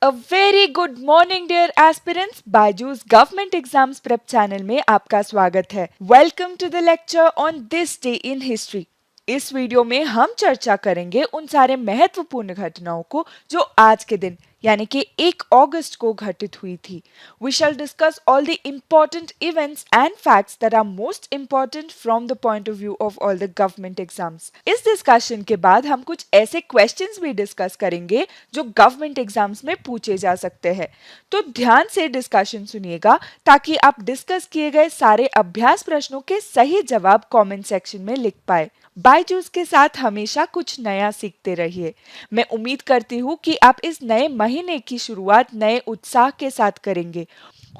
A very good morning dear aspirants. Byju's government exams prep channel में आपका स्वागत है. Welcome to the lecture on this day in history. इस video में हम चर्चा करेंगे उन सारे महत्वपूर्ण घटनाओं को जो आज के दिन यानी कि 1 अगस्त को घटित हुई थी. We shall discuss all the important events and facts that are most important from the point of view of all the government exams. इस डिस्कशन के बाद हम कुछ ऐसे क्वेश्चंस भी डिस्कस करेंगे जो गवर्नमेंट एग्जाम्स में पूछे जा सकते हैं. तो ध्यान से डिस्कशन सुनिएगा ताकि आप डिस्कस किए गए सारे अभ्यास प्रश्नों के सही जवाब कमेंट सेक्शन में लिख पाए. बायजूस के साथ हमेशा कुछ नया सीखते रहिए. मैं उम्मीद करती हूँ कि आप इस नए महीने की शुरुआत नए उत्साह के साथ करेंगे.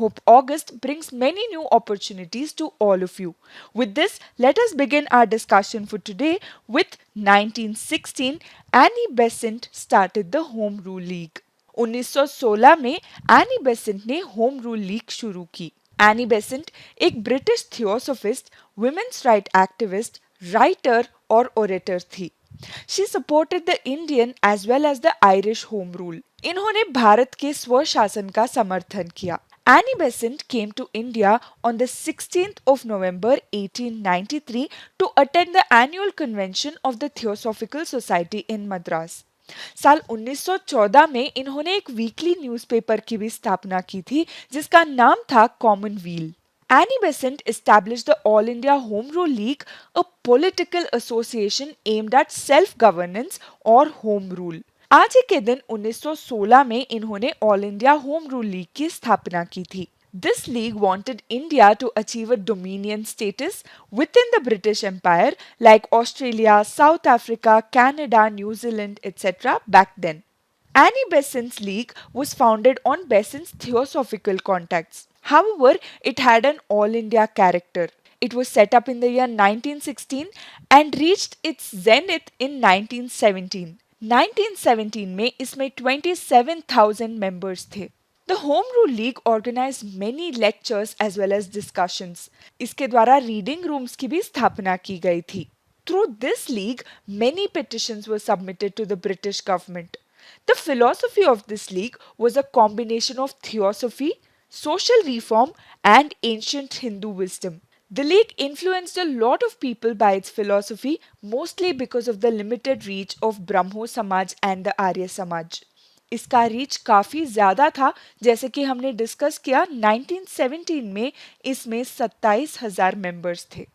Hope August brings many new opportunities to all of you. With this, let us begin our discussion for today with 1916. Annie Besant started the Home Rule League. 1916 में एनी बेसेंट ने होम रूल लीग शुरू की. Annie Besant एक British theosophist, women's right activist, writer और orator थी. She supported the Indian as well as the Irish home rule. इन्होंने भारत के स्वशासन का समर्थन किया. Annie Besant came to India on the 16th of November 1893 to attend the annual convention of the Theosophical Society in Madras. साल 1914 में इन्होंने एक वीकली न्यूज़पेपर की भी स्थापना की थी जिसका नाम था कॉमनवील. Annie Besant established the All India Home Rule League, a political association aimed at self-governance or home rule. आज ही के दिन 1916 में इन्होंने all India home rule league की स्थापना की थी. This league wanted India to achieve a dominion status within the British Empire like Australia, South Africa, Canada, New Zealand, etc. back then. Annie Besant's league was founded on Besant's theosophical contacts. However, it had an all-India character. It was set up in the year 1916 and reached its zenith in 1917. 1917 में इसमें 27,000 members थे. The Home Rule League organized many lectures as well as discussions. इसके द्वारा reading rooms की भी स्थापना की गई थी. Through this league, many petitions were submitted to the British government. The philosophy of this league was a combination of theosophy, social reform, and ancient Hindu wisdom. The league influenced a lot of people by its philosophy, mostly because of the limited reach of Brahmo Samaj and the Arya Samaj. इसका reach काफ़ी ज़्यादा था. जैसे कि हमने discuss किया 1917 में इसमें 27,000 मेंबर्स थे.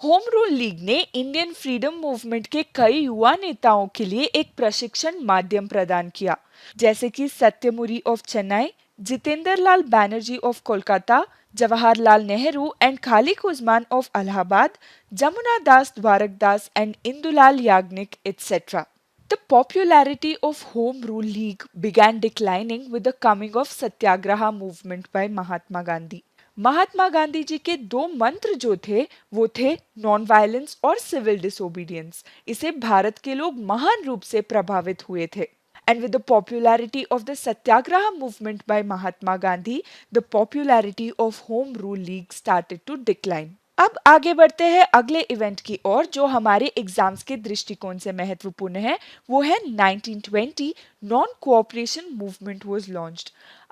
होम रूल लीग ने इंडियन फ्रीडम मूवमेंट के कई युवा नेताओं के लिए एक प्रशिक्षण माध्यम प्रदान किया, जैसे कि Satyamurti of Chennai, Jitendra Lal Banerjee of Kolkata, Jawaharlal Nehru and Khaliq Usman of Allahabad, Jamuna Das Dwarkadas and Indulal Yagnik etc. The popularity of Home Rule League began declining with the coming of Satyagraha movement by Mahatma Gandhi. Mahatma Gandhi ji के 2 मंत्र जो थे वो थे नॉन वायलेंस और सिविल डिसोबीडियंस. इसे भारत के लोग महान रूप से प्रभावित हुए थे. And with the popularity of the Satyagraha movement by Mahatma Gandhi, the popularity of Home Rule League started to decline. अब आगे बढ़ते हैं अगले इवेंट की ओर जो हमारे एग्जाम्स के दृष्टिकोण से महत्वपूर्ण है. वो है 1920 non cooperation movement was launched.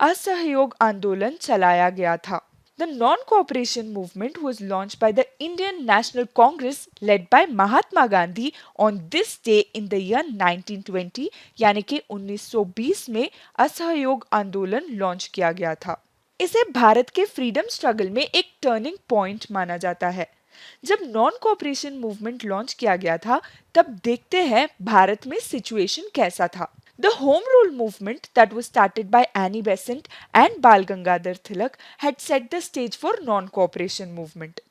असहयोग आंदोलन चलाया गया था. The non-cooperation movement was launched by the Indian National Congress led by Mahatma Gandhi on this day in the year 1920 यानी कि 1920 में असहयोग आंदोलन लॉन्च किया गया था. इसे भारत के फ्रीडम स्ट्रगल में एक टर्निंग पॉइंट माना जाता है. जब नॉन कोऑपरेशन मूवमेंट लॉन्च किया गया था तब देखते हैं भारत में सिचुएशन कैसा था. The Home Rule movement that was started by Annie Besant and Bal Gangadhar Tilak had set the stage for non-cooperation movement.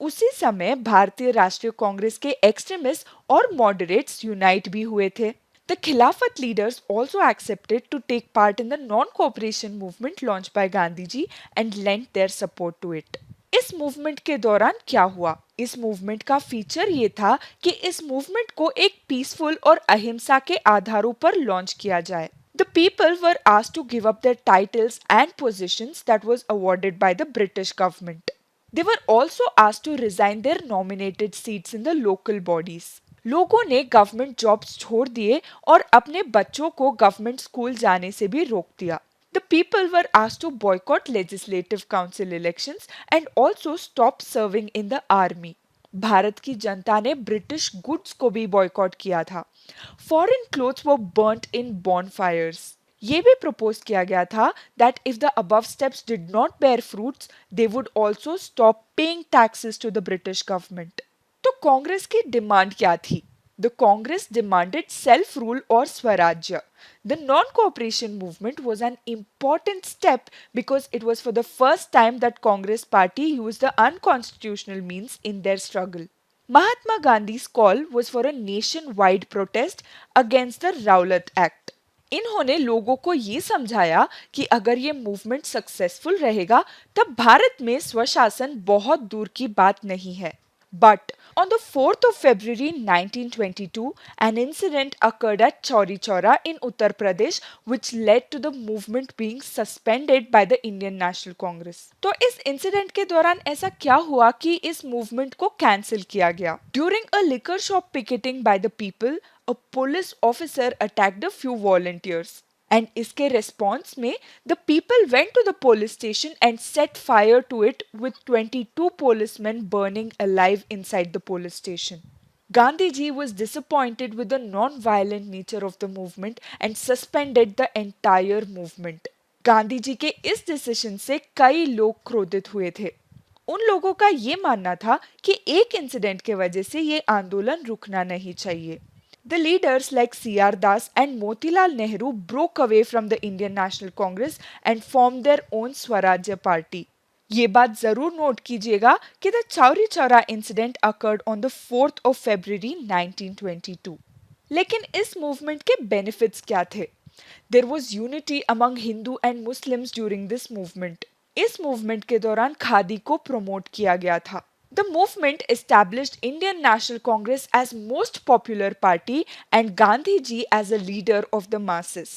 उसी समय भारतीय राष्ट्रीय कांग्रेस के एक्सट्रीमिस्ट और मॉडरेट्स यूनाइट भी हुए थे. The Khilafat leaders also accepted to take part in the non-cooperation movement launched by Gandhi ji and lent their support to it. इस मूवमेंट के दौरान क्या हुआ? इस मूवमेंट का फीचर ये था कि इस मूवमेंट को एक पीसफुल और अहिंसा के आधारों पर लॉन्च किया जाए. The people were asked to give up their titles and positions that was awarded by the British government. They were also asked to resign their nominated seats in the local bodies. लोगों ने government jobs छोड़ दिए और अपने बच्चों को government school जाने से भी रोक दिया। The people were asked to boycott legislative council elections and also stop serving in the army. Bharat की जनता ने ब्रिटिश गुड्स को भी बॉयकॉट किया था। फॉरेन क्लोथ्स वर बर्न्ट इन bonfires. ये भी प्रपोज किया गया था that if the above steps did not bear fruits, they would also stop paying taxes to the British government. तो कांग्रेस की डिमांड क्या थी? The Congress demanded self-rule or Swarajya. The non-cooperation movement was an important step because it was for the first time that Congress party used the unconstitutional means in their struggle. Mahatma Gandhi's call was for a nationwide protest against the Rowlatt Act. इन्होंने लोगों को ये समझाया कि अगर ये movement successful रहेगा तब भारत में स्वशासन बहुत दूर की बात नहीं है। But on the 4th of February 1922, an incident occurred at Chauri Chaura in Uttar Pradesh which led to the movement being suspended by the Indian National Congress. तो इस इंसिडेंट के दौरान ऐसा क्या हुआ कि इस मूवमेंट को कैंसिल किया गया? During a liquor shop picketing by the people, a police officer attacked a few volunteers. And इसके response में the people went to the police station and set fire to it with 22 policemen burning alive inside the police station. Gandhi ji was disappointed with the non-violent nature of the movement and suspended the entire movement. Gandhi ji के इस decision से कई लोग क्रोधित हुए थे। उन लोगों का ये मानना था कि एक इंसिडेंट के वजह से ये आंदोलन रुकना नहीं चाहिए। The leaders like C.R. Das and Motilal Nehru broke away from the Indian National Congress and formed their own Swarajya party. ये बात जरूर नोट कीजिएगा कि the Chauri Chaura incident occurred on the 4th of February 1922. लेकिन इस movement के benefits क्या थे? There was unity among Hindu and Muslims during this movement. इस मूवमेंट के दौरान खादी को प्रमोट किया गया था। The movement established Indian National Congress as most popular party and Gandhi ji as a leader of the masses.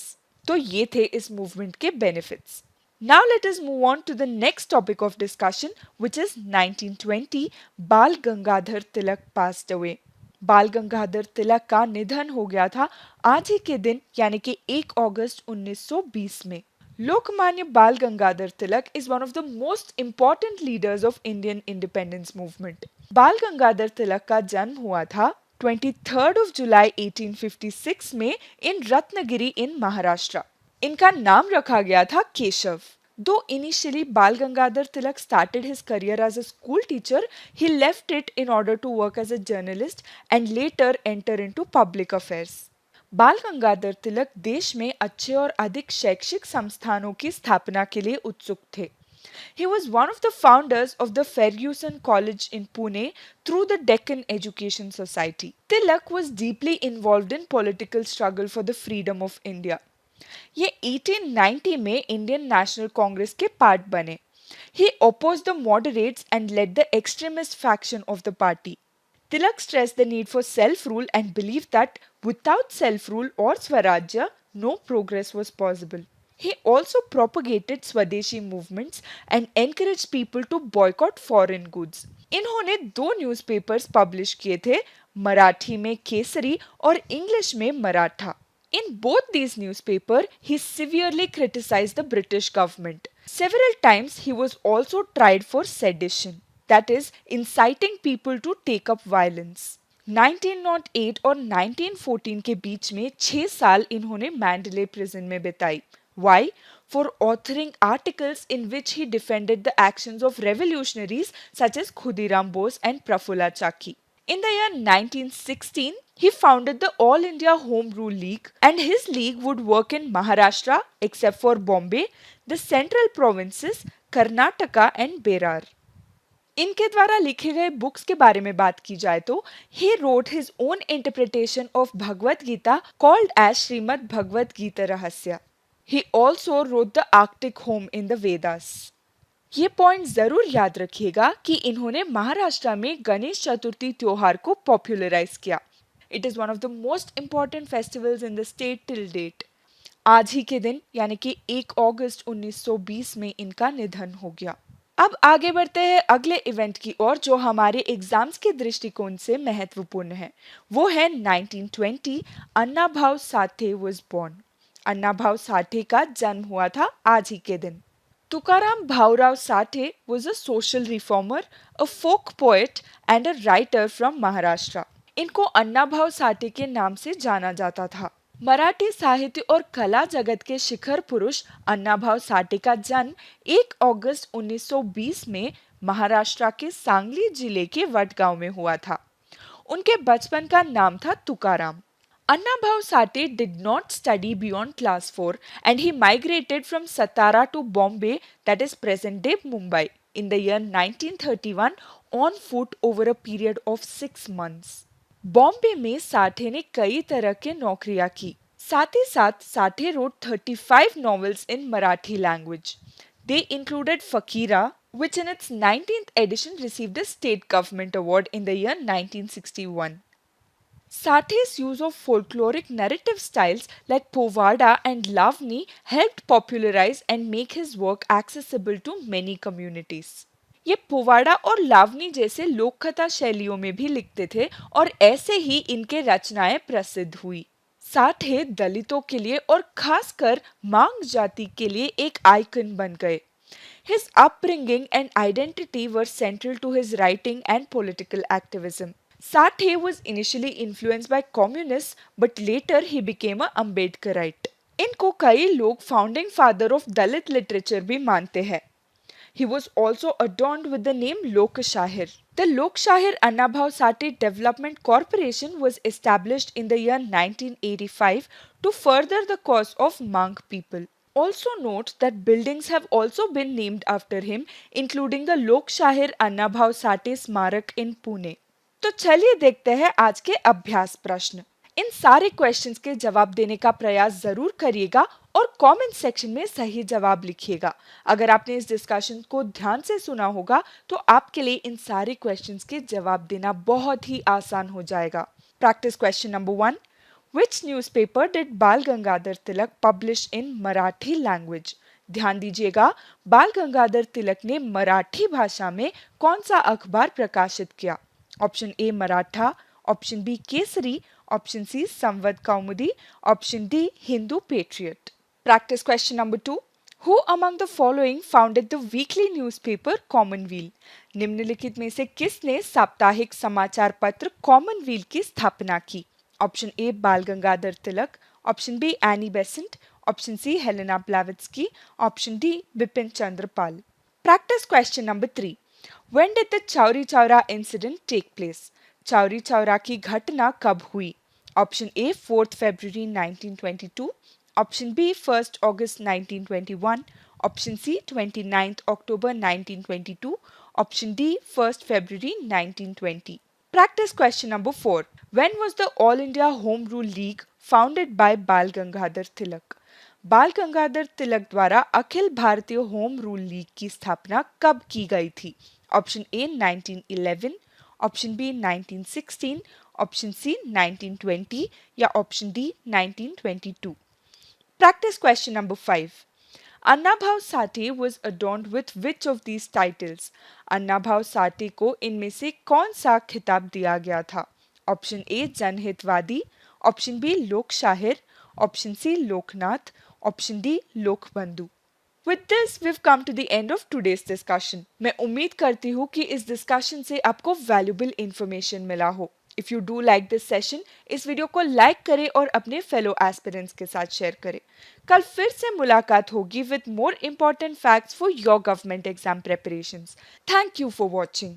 तो ये थे इस मूवमेंट के benefits. Now let us move on to the next topic of discussion, which is 1920. Bal Gangadhar Tilak passed away. बाल गंगाधर तिलक का निधन हो गया था आज ही के दिन यानी कि 1 अगस्त 1920 में। लोकमान्य बाल गंगाधर तिलक is one of the most important leaders of Indian independence movement. बाल गंगाधर तिलक का जन्म हुआ था 23rd of July 1856 में इन रत्नगिरी इन महाराष्ट्र। इनका नाम रखा गया था Keshav. Though initially Bal Gangadhar Tilak started his career as a school teacher, he left it in order to work as a journalist and later enter into public affairs. बाल गंगाधर तिलक देश में अच्छे और अधिक शैक्षिक संस्थानों की स्थापना के लिए उत्सुक थे। He was one of the founders of the Ferguson College in Pune through the Deccan Education Society. Tilak was deeply involved in political struggle for the freedom of India. ये 1890 में इंडियन नेशनल कांग्रेस के part बने। He opposed the moderates and led the extremist faction of the party. Tilak stressed the need for self-rule and believed that without self-rule or Swarajya, no progress was possible. He also propagated Swadeshi movements and encouraged people to boycott foreign goods. इन्होंने 2 newspapers publish किए थे, मराठी में केसरी और English में Maratha. In both these newspapers, he severely criticized the British government. Several times he was also tried for sedition, that is, inciting people to take up violence. 1908 और 1914 के बीच में 6 साल इन्होंने मैंडले प्रिजन में बिताई। Why? For authoring articles in which he defended the actions of revolutionaries such as Khudiram Bose and Prafulla Chaki. In the year 1916, he founded the All India Home Rule League, and his league would work in Maharashtra, except for Bombay, the central provinces, Karnataka and Berar. इनके द्वारा लिखे गए books के बारे में बात की जाए तो he wrote his own interpretation of Bhagavad Gita called as Srimad Bhagavad Gita Rahasya. He also wrote the Arctic Home in the Vedas. ये पॉइंट जरूर याद रखिएगा कि इन्होंने महाराष्ट्र में गणेश चतुर्थी त्योहार को पॉपुलराइज किया। It is one of the most important festivals in the state till date. आज ही के दिन यानी कि 1 अगस्त 1920 में इनका निधन हो गया। अब आगे बढ़ते हैं अगले इवेंट की ओर जो हमारे एग्जाम्स के दृष्टिकोण से महत्वपूर्ण है। वो है 1920 अन्ना भाऊ साठे वाज बोर्न। अन्ना भाऊ साठे का जन्म हुआ था आज ही के दिन। Tukaram Bhaurao Sathe was a social reformer, a folk poet and a writer from Maharashtra. इनको अन्ना भाऊ साठे के नाम से जाना जाता था। मराठी साहित्य और कला जगत के शिखर पुरुष अण्णाभाऊ साठे का जन्म 1 अगस्त 1920 में महाराष्ट्र के सांगली जिले के वडगांव में हुआ था। उनके बचपन का नाम था Tukaram. Annabhau Sate did not study beyond class 4 and he migrated from Satara to Bombay, that is present day Mumbai, in the year 1931 on foot over a period of 6 months. Bombay में साठे ने कई तरह के नौकरियां की। साथ ही साथ Sathe wrote 35 novels in Marathi language. They included Fakira, which in its 19th edition received a state government award in the year 1961. Sate's use of folkloric narrative styles like Povada and Lavani helped popularize and make his work accessible to many communities. ये पोवाड़ा और लावनी जैसे लोक कथा शैलियों में भी लिखते थे और ऐसे ही इनके रचनाएं प्रसिद्ध हुई। साठे दलितों के लिए और खासकर मांग जाति के लिए एक आइकन बन गए। His upbringing and identity were central to his writing and political activism. Sathe was initially influenced by communists, but later he became a Ambedkarite. इनको कई लोग founding father of Dalit literature भी मानते हैं। He was also adorned with the name Lokshahir. The Lokshahir Annabhau Sate Development Corporation was established in the year 1985 to further the cause of Mang people. Also note that buildings have also been named after him, including the Lokshahir Annabhau Sate Smarak in Pune. तो चलिए देखते हैं आज के अभ्यास प्रश्न। इन सारे questions के जवाब देने का प्रयास जरूर करिएगा और कमेंट सेक्शन में सही जवाब लिखिएगा। अगर आपने इस डिस्कशन को ध्यान से सुना होगा तो आपके लिए इन सारे क्वेश्चंस के जवाब देना बहुत ही आसान हो जाएगा। Practice question number 1। Which newspaper did बाल गंगाधर तिलक publish in मराठी लैंग्वेज? ध्यान दीजिएगा, बाल गंगाधर तिलक ने मराठी भाषा में कौन सा अखबार प्रकाशित किया? Option A Maratha, option B Kesari, option C Sambad Kaumudi, option D Hindu Patriot. Practice question number 2। Who among the following founded the weekly newspaper Commonweal? निम्नलिखित में से किसने साप्ताहिक समाचार पत्र कॉमनवेल की स्थापना की? Option A Bal Gangadhar Tilak, option B Annie Besant, option C Helena Blavatsky, option D Bipin Chandra Pal. Practice question number 3। When did the Chauri Chaura incident take place? Chauri Chaura की घटना कब हुई? ऑप्शन ए 4 फरवरी 1922, ऑप्शन बी 1 अगस्त 1921, ऑप्शन सी 29 अक्टूबर 1922, ऑप्शन डी 1 फरवरी 1920। Practice question number 4. When was the All India Home Rule League founded by Bal Gangadhar Tilak? बाल गंगाधर तिलक द्वारा Akhil Bharatiya home rule league की स्थापना कब की गई थी? Option A 1911, option B 1916, option C 1920 या option D 1922। Practice question number 5. Annabhau Sate was adorned with which of these titles? Annabhau Sathe को इनमें से कौन सा खिताब दिया गया था? Option A Janhitwadi, option B Lokshahir, option C Loknath, option D Lokbandhu. With this, we've come to the end of today's discussion. मैं उम्मीद करती हूँ कि इस डिस्कशन से आपको वैल्यूबल इंफॉर्मेशन मिला हो। If you do like this session, इस वीडियो को लाइक करें और अपने फेलो एस्पिरेंट्स के साथ शेयर करें। कल फिर से मुलाकात होगी with more important facts for your government exam preparations. Thank you for watching.